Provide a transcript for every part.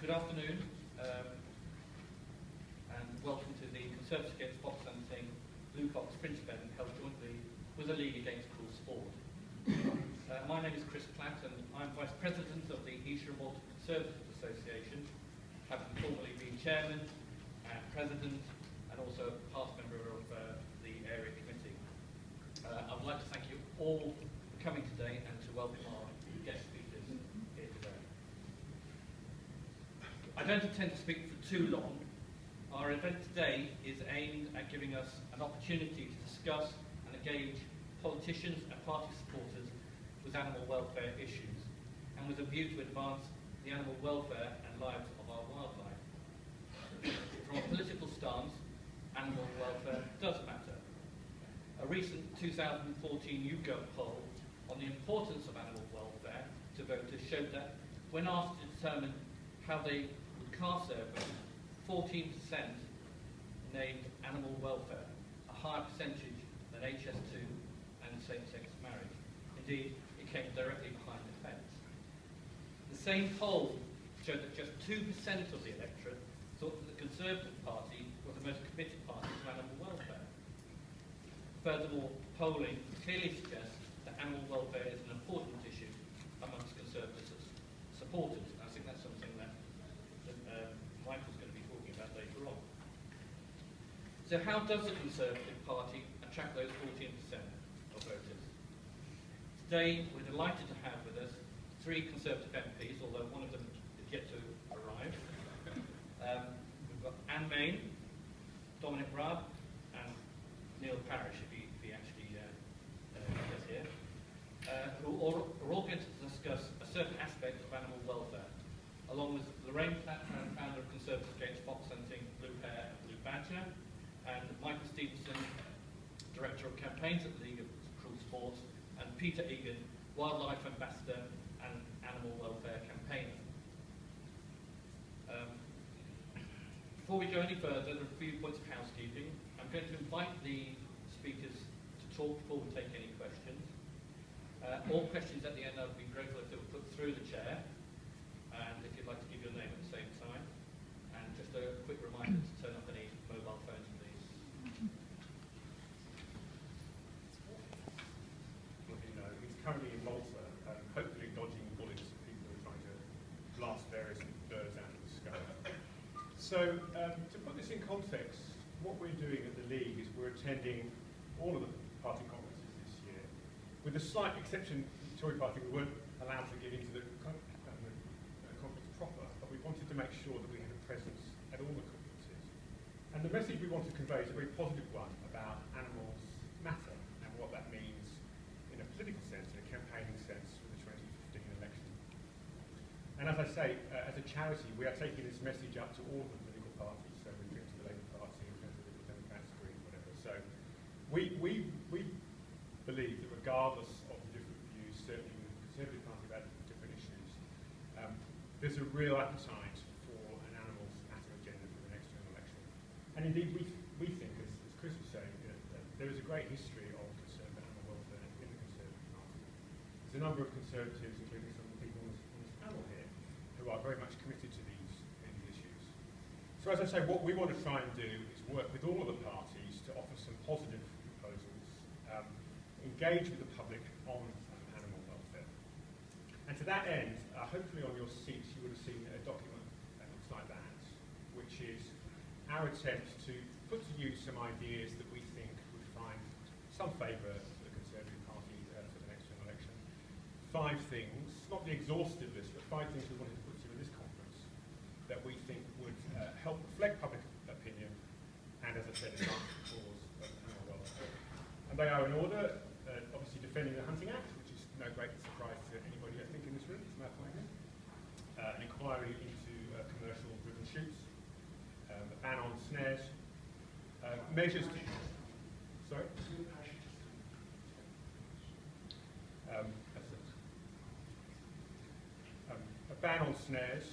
Good afternoon, and welcome to the Conservatives Against Fox Hunting Blue Fox Fringe event held jointly with the League Against Cruel Sport. My name is Chris Platt, and I'm Vice President of the Eastern Malta Conservatives Association, having formerly been Chairman and President, and also a past member of the area committee. I would like to thank you all for coming today and to welcome our guest speakers here today. I don't intend to speak for too long. Our event today is aimed at giving us an opportunity to discuss and engage politicians and party supporters with animal welfare issues, and with a view to advance the animal welfare and lives of our wildlife. From a political stance, animal welfare does matter. A recent 2014 YouGov poll on the importance of animal welfare to voters showed that when asked to determine how they would cast their vote, 14% named animal welfare, a higher percentage than HS2 and same-sex marriage. Indeed, it came directly behind the fence. The same poll showed that just 2% of the electorate thought that the Conservative Party was the most committed party to animal welfare. Furthermore, polling clearly suggests that animal welfare is an important issue amongst Conservative supporters. I think that's something that Michael's going to be talking about later on. So how does the Conservative Party attract those 14% of voters? Today, we're delighted to have with us 3 Conservative MPs, although one of them is yet to arrive. We've got Anne Main, Dominic Raab, and Neil Parish, if he actually gets here, who are all going to discuss a certain aspect of animal welfare, along with Lorraine Platt, founder of Conservatives Against Fox Hunting, Blue Hare and Blue Badger, and Michael Stevenson, Director of Campaigns at the League of Cruel Sports, and Peter Egan, Wildlife Ambassador and Animal Welfare Campaigner. Before we go any further, there are a few points of housekeeping. I'm going to invite the speakers to talk before we take any questions. All questions at the end, I would be grateful if they were put through the chair, and if you'd like to give your name at the same time. And just a quick reminder to turn off any mobile phones, please. Well, you know, he's currently in Malta, hopefully dodging bullets of people who are trying to blast various birds out of the sky. So, to put this in context, what we're doing at the League is we're attending all of the party conferences this year. With the slight exception, the Tory party, we weren't allowed to get into the conference proper, but we wanted to make sure that we had a presence at all the conferences. And the message we want to convey is a very positive one about animals matter and what that means in a political sense, in a campaigning sense for the 2015 election. And as I say, as a charity, we are taking this message up to all of the political parties, so we're going to the Labour Party, we're going to the Democrats, Green, whatever. So we believe that regardless of the different views, certainly with the Conservative Party about different issues, there's a real appetite for an animals matter agenda for the next general election. And indeed, we think, as Chris was saying, that there is a great history of conservative animal welfare in the Conservative Party. There's a number of Conservatives, including some of the people on this panel here, who are very much committed to these issues. So as I say, what we want to try and do is work with all of the parties to offer some positive proposals, engage with the public on animal welfare. And to that end, hopefully on your seats you would have seen a document that looks like that, which is our attempt to put to use some ideas that we think would find some favour for the Conservative Party for the next general election. 5 things, not the exhaustive list, but 5 things we wanted to put to in this conference that we think would help reflect public opinion and, as I said, advance the cause of animal welfare. And they are in order, obviously defending the Hunting Act, which is no great surprise to anybody I think in this room, it's no point here. An inquiry into commercial driven shoots, a ban on snares, measures to... Sorry? A ban on snares,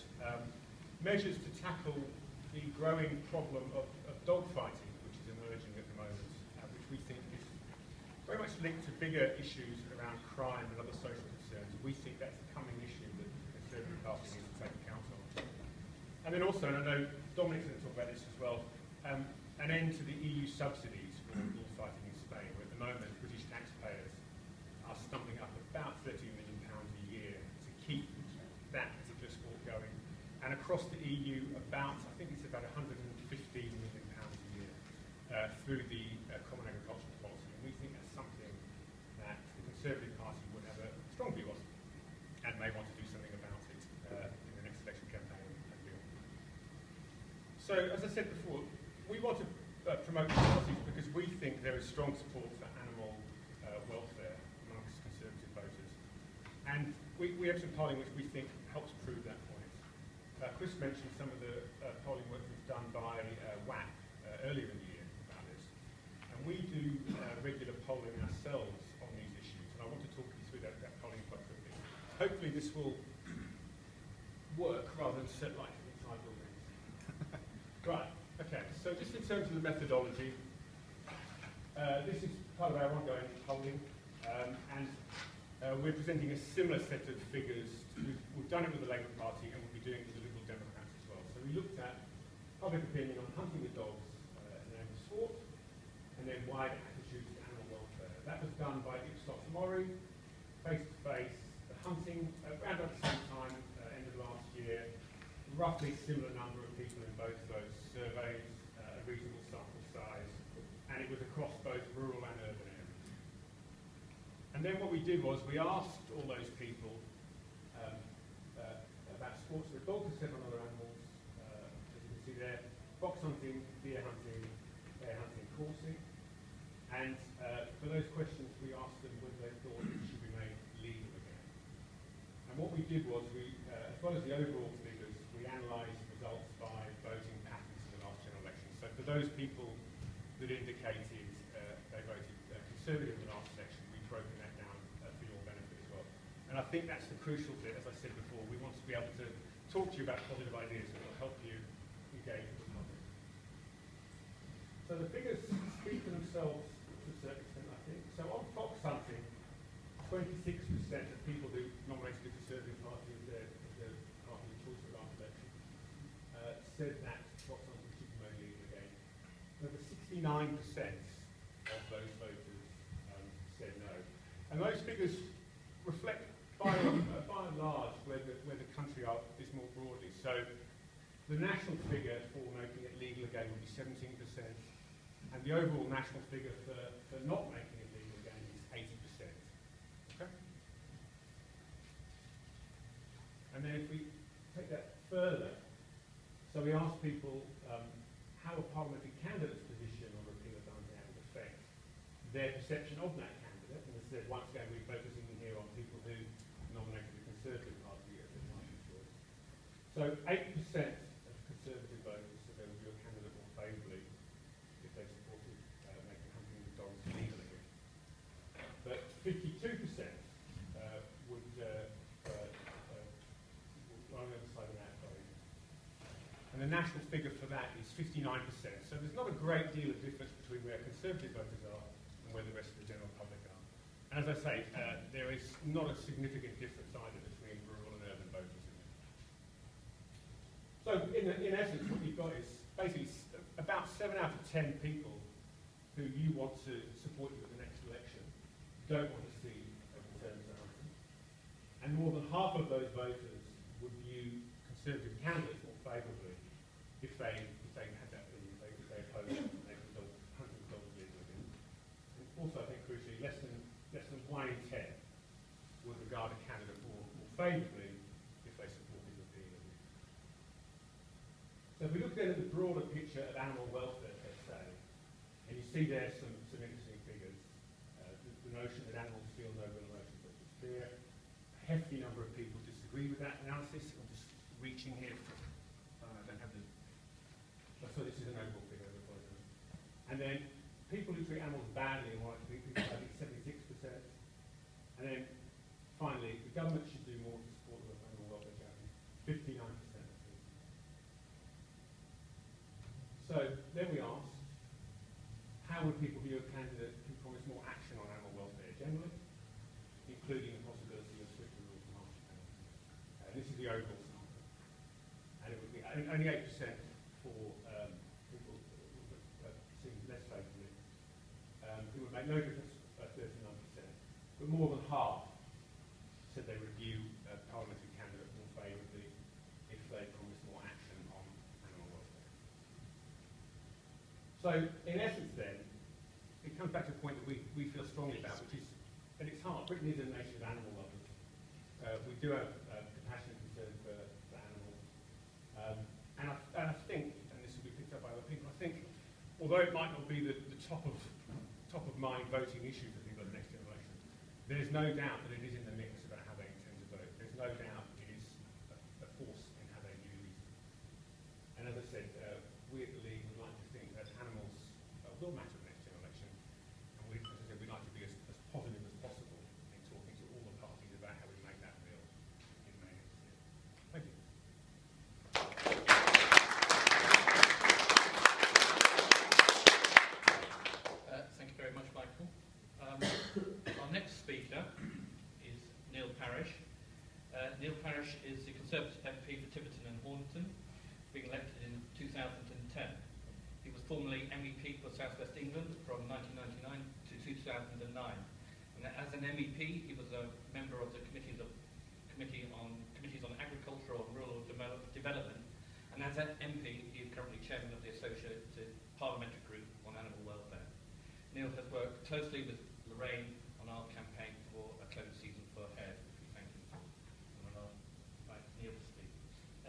measures to tackle the growing problem of dog fighting, which is emerging at the moment, which we think is very much linked to bigger issues around crime and other social concerns. We think that's a coming issue that the Conservative Party needs to take account of. then also, and I know Dominic's going to talk about this as well, an end to the EU subsidies for bullfighting in Spain, where at the moment British taxpayers are stumbling up about £30 million a year to keep that particular sport going. And across the EU, I think it's about £115 million a year through the Common Agricultural Policy. And we think that's something that the Conservative Party would have a strong view on and may want to do something about it in the next election campaign and beyond. So, as I said before, we want to promote these policies because we think there is strong support for animal welfare amongst Conservative voters. And we have some polling which we think helps prove that point. Chris mentioned some of the polling work we've done by WAP earlier in the year about this. And we do regular polling ourselves on these issues. And I want to talk you through that polling quite quickly. Hopefully this will work rather than set like inside buildings. Right, okay, so just in terms of the methodology, this is part of our ongoing polling, and we're presenting a similar set of figures. We've done it with the Labour Party and we'll be doing it with the Liberal Democrats as well. So we looked at public opinion on hunting with dogs in the name of sport, and then wider attitudes to animal welfare. That was done by Ipsos Mori, face-to-face, the hunting, around about the same time, end of last year. Roughly similar number of people in both of those surveys, a reasonable sample size, and it was across both rural and urban areas. And then what we did was we asked all those people about sports with dogs and several other animals, as you can see there, fox hunting, deer hunting, bear hunting, coursing. And for those questions we asked them whether they thought it should be made legal again. And what we did was we, as well as the overall figures, we analysed results by voting patterns in the last general election. So for those people that indicated they voted Conservative in the last election, we've broken that down for your benefit as well. And I think that's the crucial bit, as I said before. We want to be able to talk to you about positive ideas that will help you engage with the public. So the figures speak for themselves to a certain extent, I think. So on fox hunting, 26% of people who nominated the Conservative Party as their party of choice for the last election said that fox hunting should be made legal again. Over 69% of those voters said no. And those figures reflect by and large where the country is more broadly. So the national figure for making it legal again would be 17%, and the overall national figure for not making it legal again is 80%. Okay? And then if we take that further, so we asked people how a parliamentary candidate's position on repeal of hunting would affect their perception of that candidate. And as I said, once again, we're focusing here on people who nominated the Conservative Party as their party of choice. So 8% of Conservative voters said they would view a candidate more favourably if they supported making hunting with dogs legal again. But 52% would on the other side of that, sorry. And the national figure for that is 59%. So there's not a great deal of difference between where Conservative voters are and where the rest of the general public are. And as I say, there is not a significant difference either between rural and urban voters. So in essence, what you've got is basically about 7 out of 10 people who you want to support you at the next election don't want to see a return to hunting. And more than half of those voters would view Conservative candidates more favourably if they had that opinion, if they opposed making hunting with dogs legal again. And also, I think crucially, less than 1 in 10 would regard a candidate more favourably if they supported repeal of it. So if we look then at the broader picture of animal welfare per se, and you see there some interesting figures, the notion that animals feel no real emotions such as fear. A hefty number of people disagree with that analysis. I'm just reaching here. I don't have the. So this is an overall figure. And then people who treat animals badly and want to treat people badly, 76%. And then finally, the government should do more to support the animal welfare charities, 59%. So then we asked, how would people view a candidate who promised more action on animal welfare generally, including the possibility of stricter rules and harsher penalties? This is the overall sample. And it would be 8% only 8% for people seem less favourably. It would make no difference at 39%, but more than half said they would view a parliamentary candidate more favourably if they promised more action on animal welfare. So, in essence then, it comes back to a point that we feel strongly about, which is, at its heart, Britain is a nation of animal lovers. We do have compassion and concern for animals. And I think, and this will be picked up by other people, I think, although it might not be the top of mind voting issue for people at the next generation, there is no doubt that it is in the mix about how they intend to vote. There's no doubt it is a force in how they view these. And as I said, we at the League would like to think that animals will matter at the next generation. And we, as I said, we'd like to be as positive as possible in talking to all the parties about how we make that real in May next year. Thank you. Thank you very much, Michael. Our next speaker is Neil Parish. Neil Parish is the Conservative MP for Tiverton and Hornsey, being elected in 2010. He was formerly MEP for South West England from 1999 to 2009. And as an MEP, he was a member of the Committees on Agriculture and Rural Development. And as an MP, he is currently chairman of the Associated Parliamentary Group on Animal Welfare. Neil has worked closely with Lorraine on our campaign for a closed season for hares, which we thank him for. And I'll invite Neil to speak.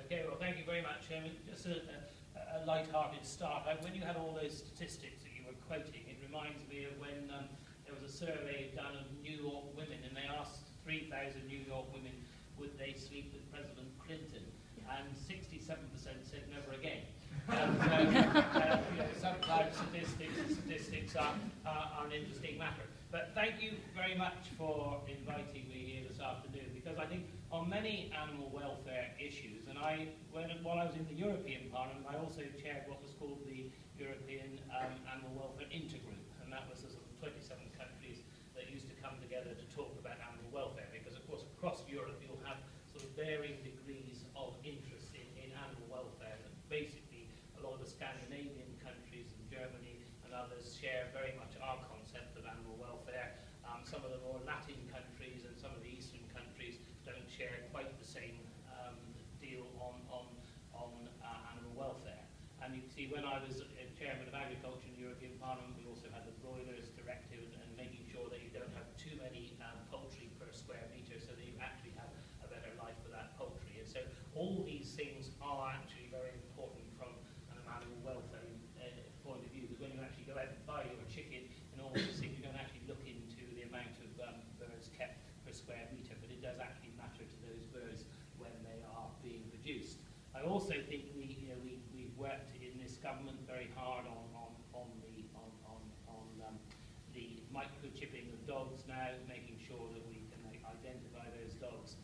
Okay, well, thank you very much. Just a light-hearted start. When you had all those statistics that you were quoting, it reminds me of when there was a survey done of New York women, and they asked 3,000 New York women would they sleep with President Clinton, and 67% said never again. Sometimes statistics are an interesting matter. But thank you very much for inviting me here this afternoon, because I think on many animal welfare issues, and while I was in the European Parliament, I also chaired what was called the European Animal Welfare Intergroup, and that was the sort of 27 countries that used to come together to talk about animal welfare, because of course across Europe you'll have sort of varying degrees of interest in animal welfare, and basically a lot of the Scandinavian countries and Germany and others share very much our concept of animal welfare. Some of the more Latin countries and some of the Eastern countries don't share quite the same deal on animal welfare. And you can see when I was chairman of Agriculture in the European Parliament, we also had the Broilers Directive and making sure that you don't have too many poultry per square metre, so that you actually have a better life for that poultry. And so all these things are actually very important from an animal welfare point of view, because when you actually go out and buy your chicken and all these things, you don't actually look into the amount of birds kept per square metre, but it does actually matter to those birds when they are being produced. I also think we've worked in this government very hard on the microchipping of dogs now, making sure that we can identify those dogs,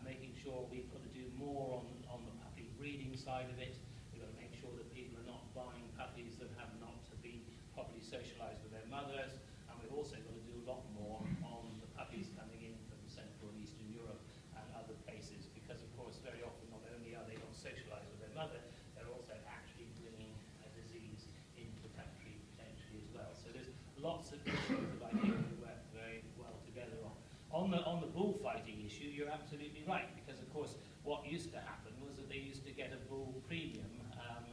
making sure we've got to do more on the puppy breeding side of it. We've got to make sure that people are not buying puppies that have not been properly socialised with their mothers, and we've also got to do a lot more on the puppies coming in from Central and Eastern Europe and other places, because of course very often not only are they not socialised with their mother, they're also actually bringing a disease into the country potentially as well. So there's lots of issues that I think we work very well together on. On the bullfighting issue, you're absolutely right, because of course what used to happen was that they used to get a bull premium,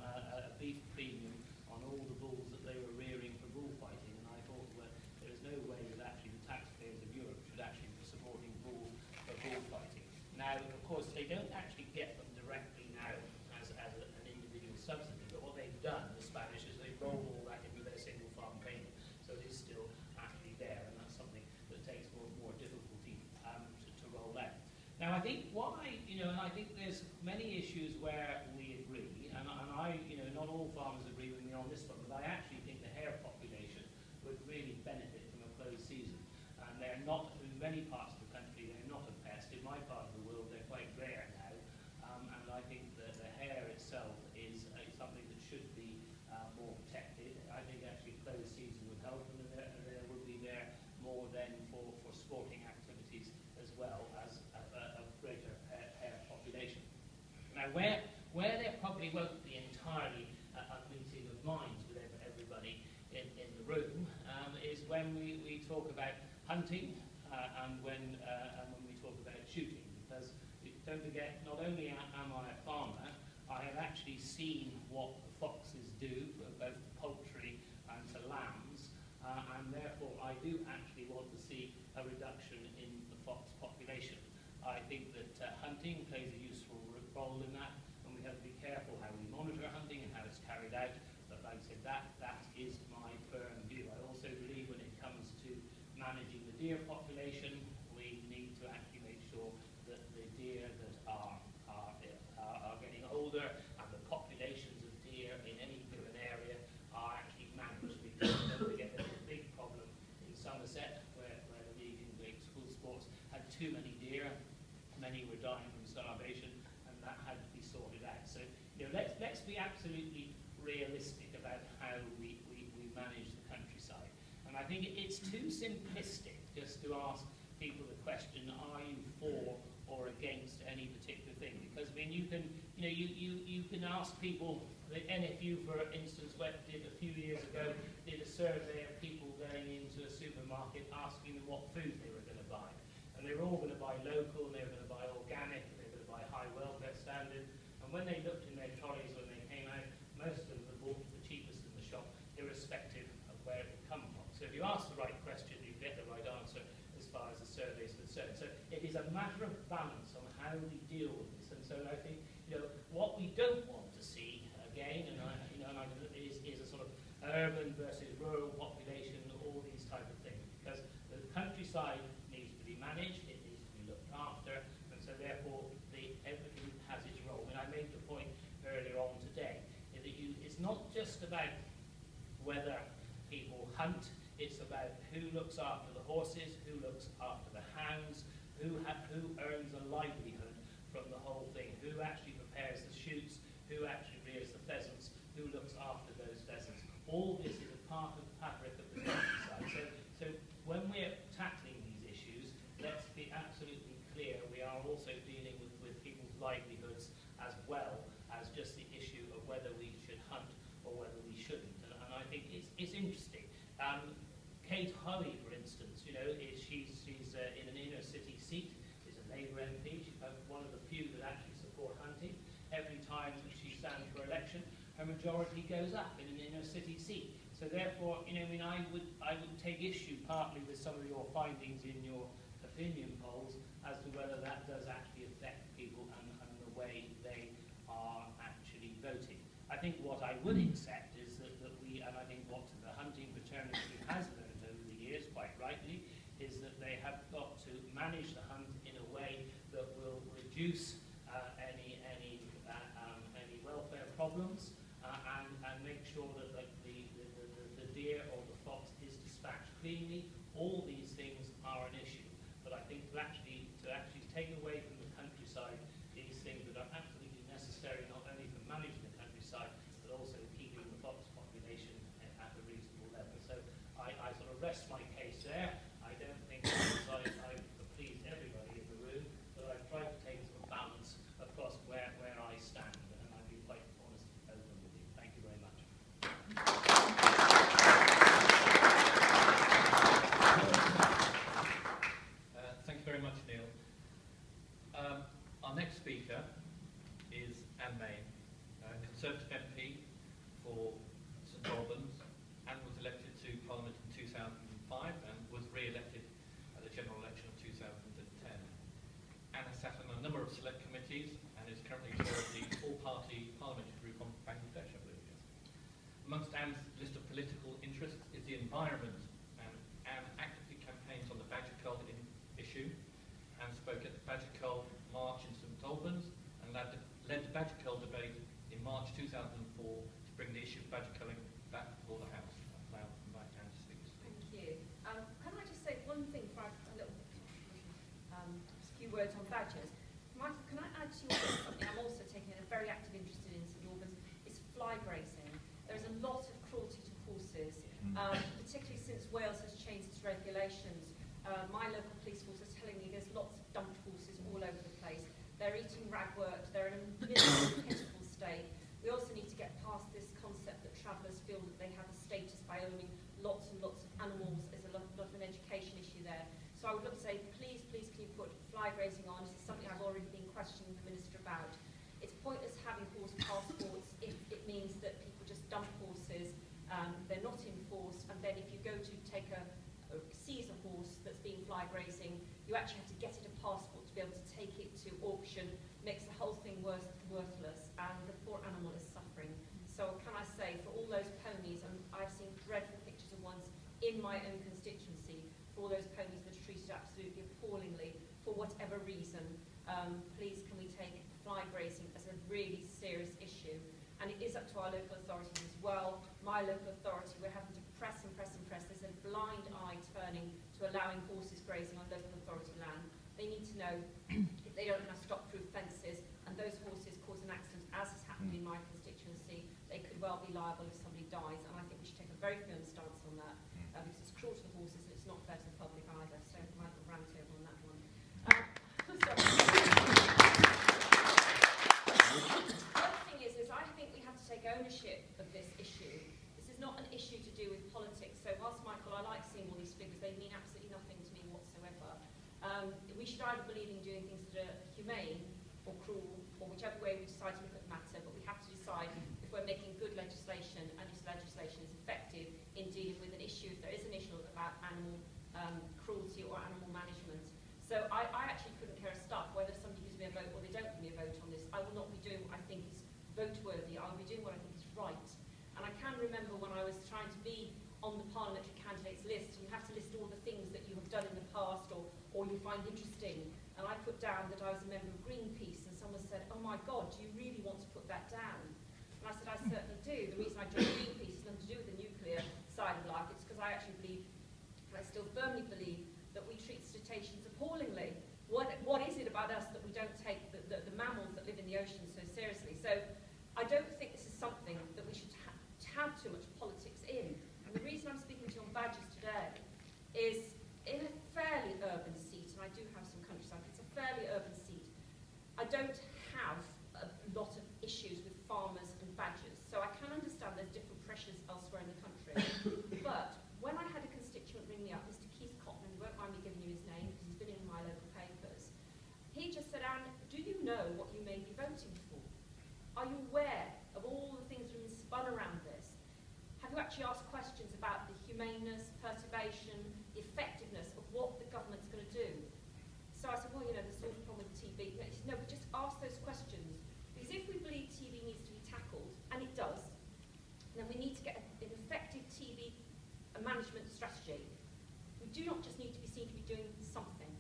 a beef premium on all the bulls that they were rearing for bullfighting, and I thought that there is no way that actually the taxpayers of Europe should actually be supporting bulls for bullfighting. Now, of course, they don't actually get them directly now as an individual subsidy, but what they've done, the Spanish, is they've rolled all that into their single farm payment, so it is still actually there, and that's something that takes more difficulty to roll out. Now, I think and I think there's many issues where we agree, and I, not all farmers agree with me on this one, but I actually think the hare population would really benefit from a closed season. And they're not, in many parts of the country, they're not a pest. In my part of the world, they're quite rare now, and I think that the hare itself is something that should be more protected. I think actually a closed season would help, and there would be there more than for sporting activities as well as a greater hare population. Now, where their population probably won't be entirely a meeting of minds with everybody in the room, is when we talk about hunting and when we talk about shooting. Because don't forget, not only am I a farmer, I have actually seen what the foxes do for both to poultry and to lambs, and therefore I do actually want to see a reduction in the fox population. I think that hunting plays a useful role in that, and we have to be careful how we monitor hunting and how it's carried out. But like I said, that is my firm view. I also believe when it comes to managing the deer population, we need to actually make sure that the deer that are getting older and the populations of deer in any given area are actually managed. Because don't forget there's a big problem in Somerset where the League in Great School Sports had too many deer. Many were dying from starvation, and that had to be sorted out. So, you know, let's be absolutely realistic about how we manage the countryside. And I think it's too simplistic just to ask people the question, are you for or against any particular thing? Because I mean, you can ask people. The NFU, for instance, did a few years ago did a survey of people going into a supermarket asking them what food they were going to buy. And they were all going to buy local, and they were going to buy organic, and they were going to buy high welfare standard. And when they looked in their trolleys when they came out, most of them had bought the cheapest in the shop, irrespective of where it would come from. So if you ask the right question, you get the right answer as far as the survey is concerned. So it is a matter of balance on how we deal with this. And so I think, you know, what we don't want to see again, and is a sort of urban versus rural population, all these type of things, because the countryside needs to be managed, it needs to be looked after, and so therefore everything has its role. And I made the point earlier on today that it's not just about whether people hunt, it's about who looks after the horses, who looks after the hounds, who earns a livelihood from the whole thing, who actually prepares the shoots, who actually rears the pheasants, who looks after those pheasants. All this is a part of the fabric of the countryside. So when we're tackling these issues, let's be absolutely clear, we are also dealing with people's livelihoods as well as just the issue of whether we should hunt or whether we shouldn't. And I think it's interesting. Kate Hoey, for instance, you know, she's in an inner city seat, is a Labour MP. She's one of the few that actually support hunting. Every time she stands for election, her majority goes up in an inner city seat. So therefore, you know, I mean, I would take issue partly with some of your findings in your opinion polls as to whether that does actually affect people and the way they are actually voting. I think what I would accept is that we, and I think what the hunting fraternity has learned over the years, quite rightly, is that they have got to manage the hunt in a way that will reduce any welfare problems and make sure that the deer or the fox is dispatched cleanly. All these things are an issue, but I think to actually take away from the countryside these things that are absolutely necessary, not only for managing the countryside, but also keeping the fox population at a reasonable level. So I sort of rest my case there. I don't think I've pleased everybody in the room, but I've tried to take some balance across where I stand, and I've been quite honest and open with you. Thank you very much. Thank you very much, Neil. Our next speaker is Anne Main, Conservative MP for St Albans, and was elected to Parliament in 2005 and was re-elected at the general election of 2010. Anne has sat on a number of select committees and is currently chair of the all-party parliamentary group on Bangladesh, I believe. Amongst Anne's list of political interests is the environment, and Anne actively campaigns on the badger cull issue and spoke at the badger cull march in St Albans and led the badger cull debate in March 2004 to bring the issue of badger culling back before the House. Now, invite Anne to speak. Thank you. Can I just say one thing for a little few words on badgers? Michael, can I add to your something I'm also taking a very active interest in St Albans, is fly grazing. There's a lot of cruelty to horses, particularly since Wales has changed its regulations. My local police force is telling me there's lots of dumped horses all over the place. They're eating ragwort, they're in a miserable, pitiful state. fly grazing, you actually have to get it a passport to be able to take it to auction, makes the whole thing worthless, and the poor animal is suffering. So can I say, for all those ponies, and I've seen dreadful pictures of ones in my own constituency, for all those ponies that are treated absolutely appallingly, for whatever reason, please can we take fly grazing as a really serious issue? And it is up to our local authorities as well. My local authority, we're having to press and press and press. There's a blind eye turning to allowing horses grazing on local authority land. They need to know if they don't have stop-proof fences and those horses cause an accident, as has happened in my constituency, they could well be liable if somebody dies. And I think we should take a very firm stance on that because it's cruel to the horses and it's not fair to the public either. So I might have rant over on that one. I think we have to take ownership of this issue. This is not an issue to do with politics. So whilst, Michael, I like seeing all these figures, they mean absolutely nothing to me whatsoever. We should either believe in doing things that are humane or cruel, or whichever way we decide to look at the matter, but we have to decide if we're making good legislation and this legislation is effective in dealing with an issue, if there is an issue about animal cruelty or animal management. So I actually couldn't care a stuff whether somebody gives me a vote or they don't give me a vote on this. I will not be doing what I think is vote-worthy. I'll be doing what I think is right. And I can remember when I was trying to be on the parliamentary candidates list, and you have to list all the things that you have done in the past or you find interesting. And I put down that I was a member of Greenpeace, and someone said, oh my God, do you really want to put that down? And I said, I certainly do. The reason I joined Greenpeace is nothing to do with the nuclear side of life. It's because I actually believe, and I still firmly believe, that we treat cetaceans appallingly. What is it about us that we don't take the mammals that live in the ocean so seriously? So I don't think this is something that we should have too much politics in. And the reason I'm speaking to you on badgers today is in a fairly urban seat, and I do have some countryside, it's a fairly urban seat, I don't have a lot of issues with farmers and badgers. So I can understand there's different pressures elsewhere in the country. But when I had a constituent ring me up, Mr. Keith Cotton, and you won't mind me giving you his name because he's been in my local papers, he just said, Anne, do you know what you may be voting for? Are you aware of all the things that have been spun around this? Have you actually asked questions about the humaneness, perturbation, the effectiveness of what the government's going to do? So I said, well, you know, there's sort of problem with TB. He said, no, but just ask those questions. Because if we believe TB needs to be tackled, and it does, then we need to get an effective TB management strategy. We do not just need to be seen to be doing something.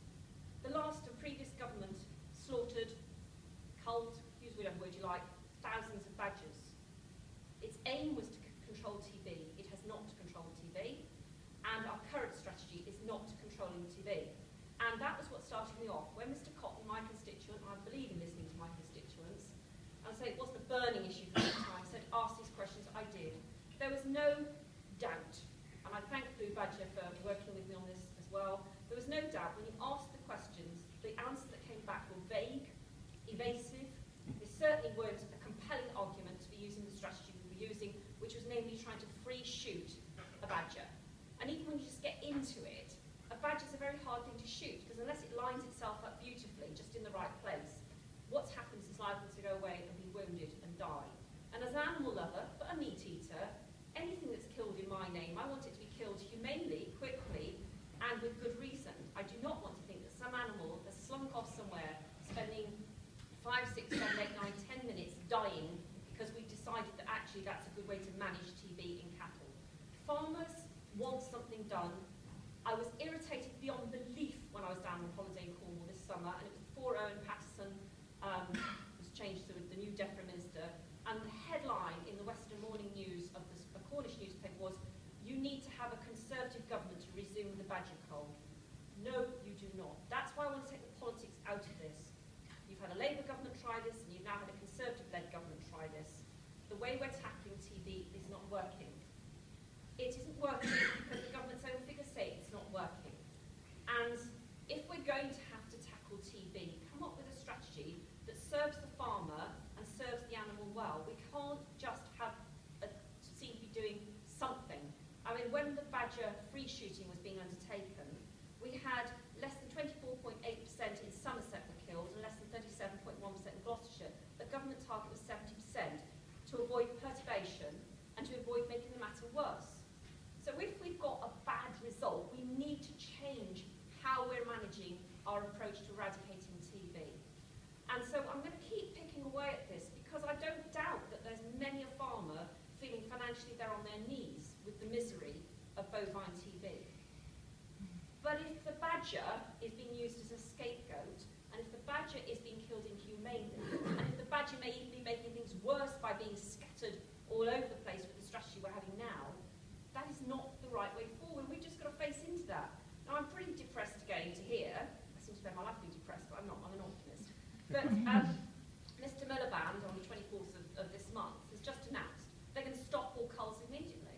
The last and previous government slaughtered, culled, use whatever word you like, thousands of badgers. Its aim was to control TB. It has not controlled TB, and our current strategy is not controlling TB. And that was what started me off. When Mr. Cotton, my constituent, and I believe in listening to my constituents, and say it wasn't a burning issue for me at the time, said, ask these questions, I did. There was no doubt, and I thank Blue Badger for working with me on this as well, there was no doubt when you asked the questions, the answers that came back were vague, evasive. They certainly weren't a compelling argument to be using the strategy we were using, which was namely trying to free shoot a badger. And even when you just get into it, a badger is a very hard thing to shoot, because unless it lines itself up beautifully, just in the right place, what's happened is it's liable to go away and be wounded and die. And as an animal lover, but a meat eater, anything that's killed in my name, I want it to be killed humanely, quickly, and with good reason. I do not want to think that some animal has slunk off somewhere, spending 5, 6, 7, 8, 9, 10 minutes dying because we decided that actually that's a good way to manage TB in cattle. Farmers want something done. I was irritated beyond belief when I was down on holiday in Cornwall this summer, and it was before Owen Paterson was changed to the new DEFRA minister, and the headline in the Western Morning News of a Cornish newspaper was, you need to have a Conservative government to resume the badger cull. No, you do not. That's why I want to take the politics out of this. You've had a Labour government try this, and you've now had a Conservative-led government try this. The way we're tackling TB is not working. It isn't working because the government's own figures say it's not working. And if we're going to have to tackle TB, come up with a strategy that serves the farmer and serves the animal well. We can't just seem to be doing something. I mean, when the badger free shooting was being undertaken, we had less than 24.8% in Somerset were killed and less than 37.1% in Gloucestershire. The government target was 70% to avoid perturbation and to avoid making the matter worse. So if we've got a bad result, we need to change how we're managing our approach to eradicating TB. And so I'm going to keep picking away at this because I don't doubt that there's many a farmer feeling financially they're on their knees with the misery of bovine TB. But if the badger is being used as a scapegoat, and if the badger is being killed inhumanely, and if the badger may even be making things worse by being scattered all over the place with the strategy we're having now, that is not the right way forward. We've just got to face into that. Now, I'm pretty depressed again to hear, I seem to spend my life being depressed, but I'm not, I'm an optimist, that Mr. Miliband on the 24th of this month has just announced they're going to stop all culls immediately.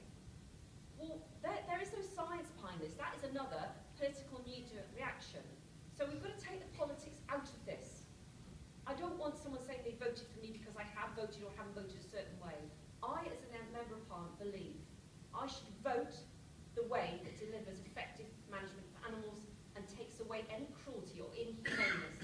Well, there is no science behind this. That is another political knee-jerk reaction. So we've got to take the politics out of this. I don't want someone saying they voted for me because I have voted or haven't voted a certain way. I, as a member of Parliament, believe I should vote the way that delivers effective management for animals and takes away any cruelty or inhumaneness.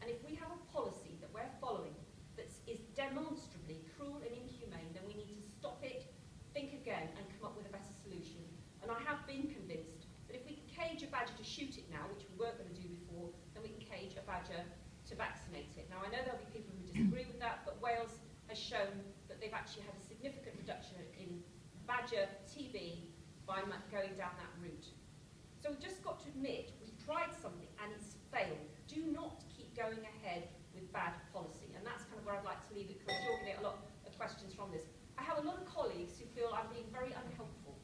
And if we have a policy that we're following that is demonstrably cruel and inhumane, then we need to stop it, think again, and come up with a better solution. And I have been convinced that if we can cage a badger to shoot it now, which we weren't going to do before, then we can cage a badger to vaccinate it. Now, I know there'll be people who disagree with that, but Wales has shown that they've actually had a significant reduction in badger TB by going down that route. So we've just got to admit we've tried something and it's failed. Do not keep going ahead with bad policy. And that's kind of where I'd like to leave it, because you're going to get a lot of questions from this. I have a lot of colleagues who feel I'm being very unhelpful,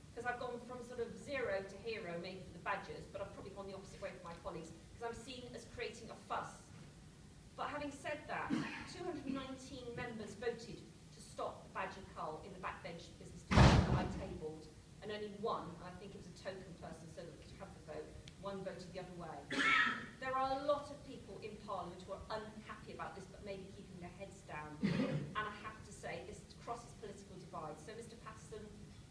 because I've gone from sort of zero to hero, maybe for the badgers, but I've probably gone the opposite way for my colleagues, because I'm seen as creating a fuss. But having said that, 219 members voted to stop the badger cull in the backbench business division that I tabled, and only one, and I think it was a token person so that we could have the vote, one voted the other way. There are a lot of people in Parliament who are unhappy about this, but maybe keeping their heads down. And I have to say, this crosses political divides. So, Mr. Patterson,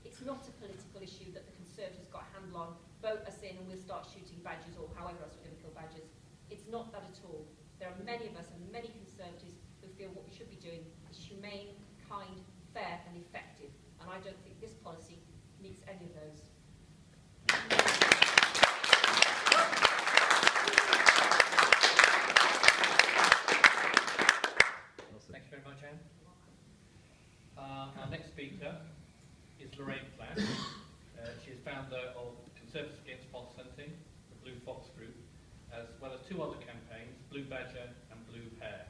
it's not a political issue that the Conservatives got a handle on. Vote us in and we'll start shooting badgers, or however else we're going to kill badgers. It's not that at all. There are many of us and many Conservatives who feel what we should be doing is humane, kind, fair and effective. And I don't think this policy meets any of those. Thank you very much, Anne. Our next speaker is Lorraine Flash. She is founder of Conservatives Against Fox Hunting, the Blue Fox Group, as well as two other campaigns, Blue Badger and Blue Hare.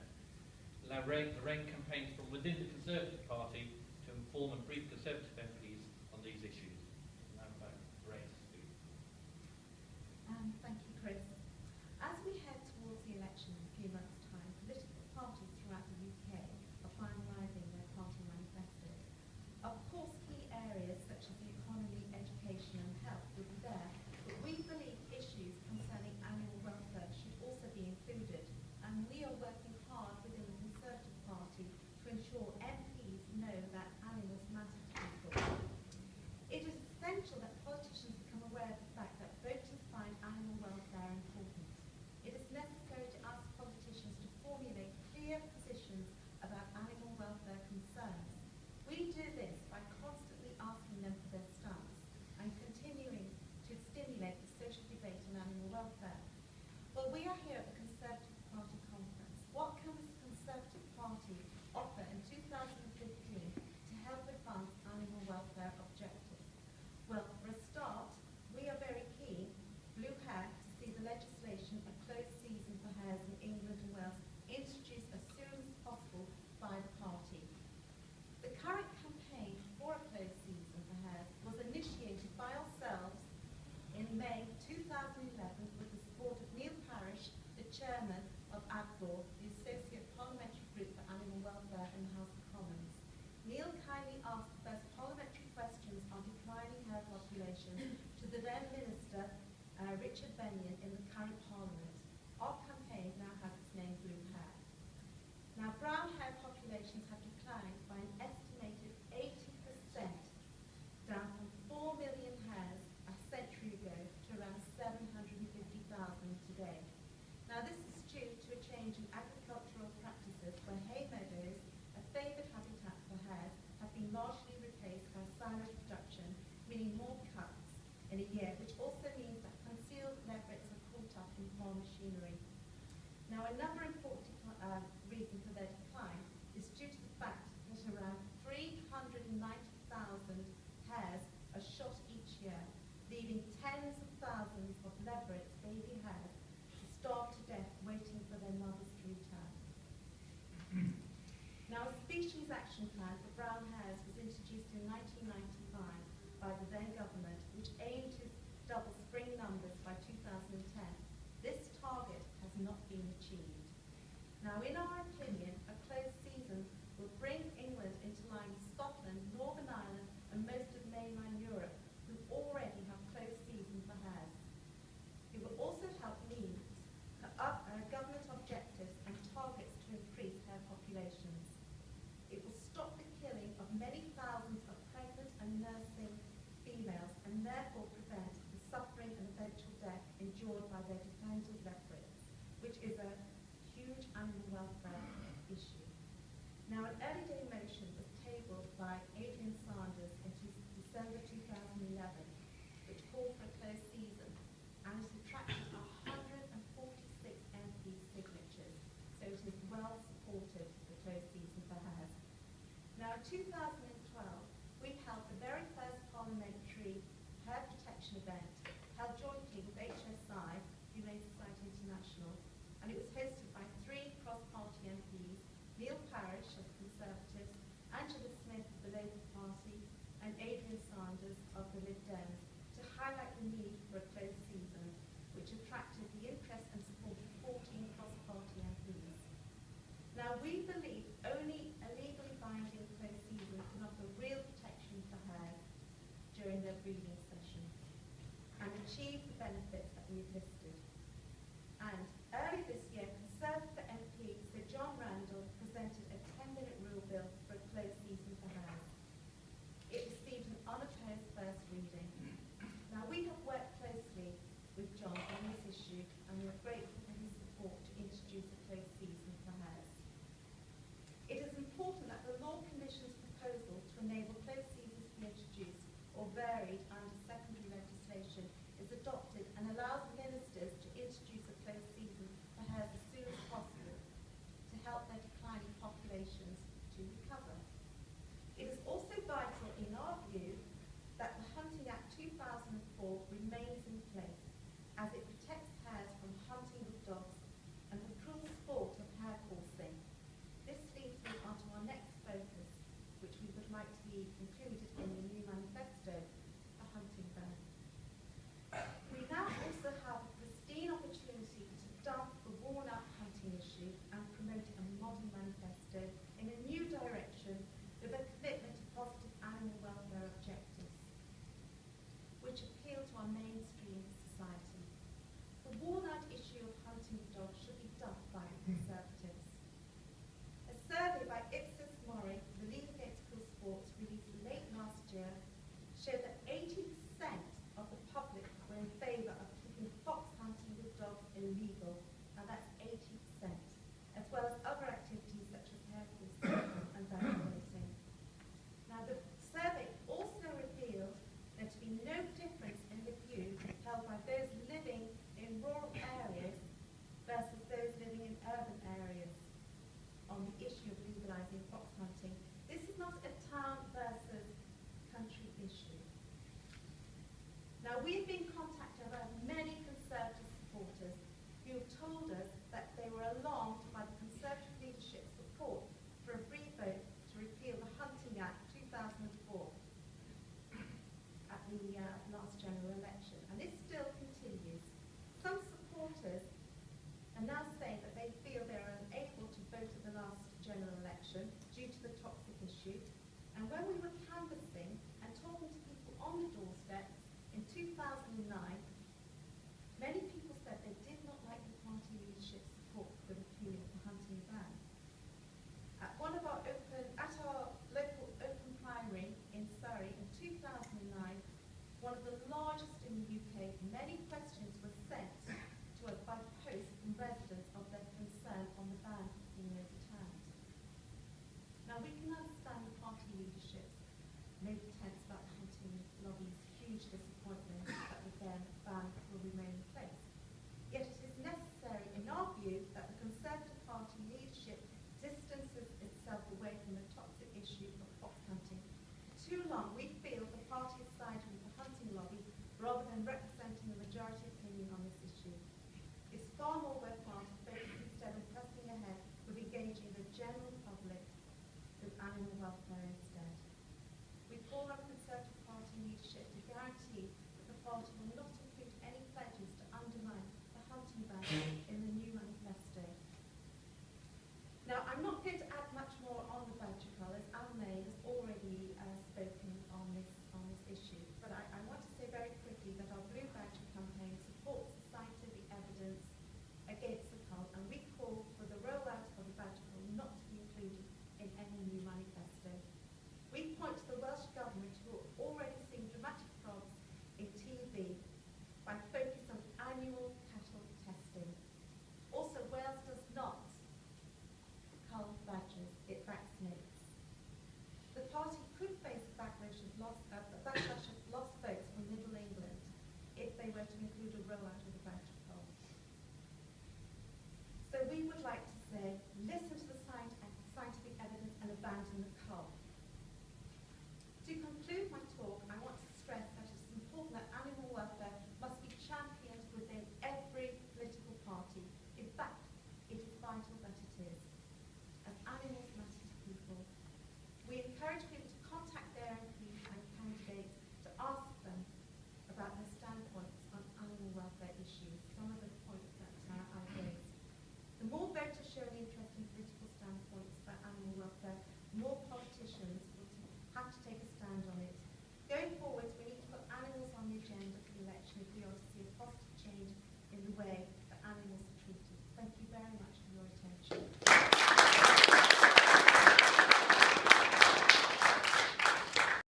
Lorraine campaigns from within the Conservative Party to inform and brief Conservative MPs on these issues. Now back to Lorraine to speak. Thank you, Chris. As we head towards the election in a few months' time, political parties throughout the UK are finalising their party manifestos. Of course, key areas such as the economy, education and health will be there, but we believe issues concerning animal welfare should also be included, and we are working hard within the Conservative Party to ensure MPs know that animals matter to people. It is essential that politicians become aware of the fact that voters find animal welfare important. It is necessary to ask politicians to formulate clear positions about animal welfare concerns. We do this by constantly asking them for their stance and continuing to stimulate the social debate on animal welfare. Well, we are here at the Conservative Party conference. What can the Conservative Party offer in 2015 to help advance animal welfare objectives? Well, for a start, we are very keen, Blue Hare, to see the legislation of closed season for hares in England and Wales introduced as soon as possible by the party. The current campaign for a closed season for hares was initiated by ourselves in May 2011 with the support of Parish, the chairman of AGBOR, the Associate Parliamentary Group for Animal Welfare. Species Action Plan for brown hares was introduced in 1995 by the then government, which aimed to double spring numbers by 2010. This target has not been achieved. Now, in our opinion, a closed season will bring England into line with Scotland, Northern Ireland, and most of mainland Europe, who already have closed seasons for hares. It will also help meet government objectives and targets to increase hare populations. It will stop the killing of many thousands of pregnant and nursing females and therefore prevent the suffering and eventual death endured by their defenders' efforts, which is a huge animal welfare issue. Now, an early day motion was tabled by Adrian Sanders in December 2011, which called for a closed season, and has attracted 146 MP signatures, so it is well supported, the closed season for hares. Now, in 2012, we held the very first parliamentary hare protection event, held jointly with HSI, Humane Society International, and it was hosted by 3 cross-party MPs, Neil Parish of the Conservatives, Angela Smith of the Labour Party, and Adrian Sanders of the Lib Dems, to highlight the need for a closed season, which attracted the interest and support of 14 cross-party MPs. Now, we believe only a legally binding closed season can offer real protection for hares during their breeding session and achieve the benefits that we've listed. And early this year, Conservative MP Sir John Randall presented a 10-minute rule bill for a closed season for hares. It received an unopposed first reading. Now, we have worked closely with John on this issue, and we are grateful for his support to introduce a closed season for hares. It is important that the Law Commission's proposal to enable closed seasons to be introduced or varied under secondary legislation is adopted and allows ministers to introduce a closed season for hares as soon as possible to help their declining populations to recover. It is also vital, in our view, that the Hunting Act 2004 remains in place, as it protects hares from hunting with dogs and the cruel sport of hare coursing. This leads me on to our next focus, which we would like to be included in the new manifesto, a hunting ban. We now also have a pristine opportunity to dump the worn-out hunting issue and promote a modern manifesto in a new direction with a commitment to positive animal welfare objectives, which appeal to our mainstream society. The worn-out issue of hunting with dogs should be dumped by Conservatives. A survey by Ipsos Mori, the League Against Cruel Sports, released late last year, showed that 80% of the public were in favour of keeping fox hunting with dogs illegal, and that's 80%, as well as other activities such as hare coursing and vaccinating. Now, the survey also revealed there to be no difference in the view held by those living in rural areas versus those living in urban areas on the issue of legalising fox hunting. This is not a town versus country issue. Now, we've been contacted by many Conservative supporters who have told us that they were alarmed by the Conservative leadership's support for a free vote to repeal the Hunting Act 2004 at the last general election. And this still continues. Some supporters are now saying that they feel they are unable to vote at the last general election due to the toxic issue. And when we were canvassing and talking to people on the doorstep in 2009, many people said they did not like the party leadership's support for repealing the hunting ban. At our local open primary in Surrey in 2009, one of the largest in the UK, many questions were sent to us by post from residents of their concern on the ban being overturned. Now, we can understand the party leadership may be tense about the hunting lobby's huge disappointment that the ban will remain in place. Yet it is necessary, in our view, that the Conservative Party leadership distances itself away from the toxic issue of fox hunting. For too long, we've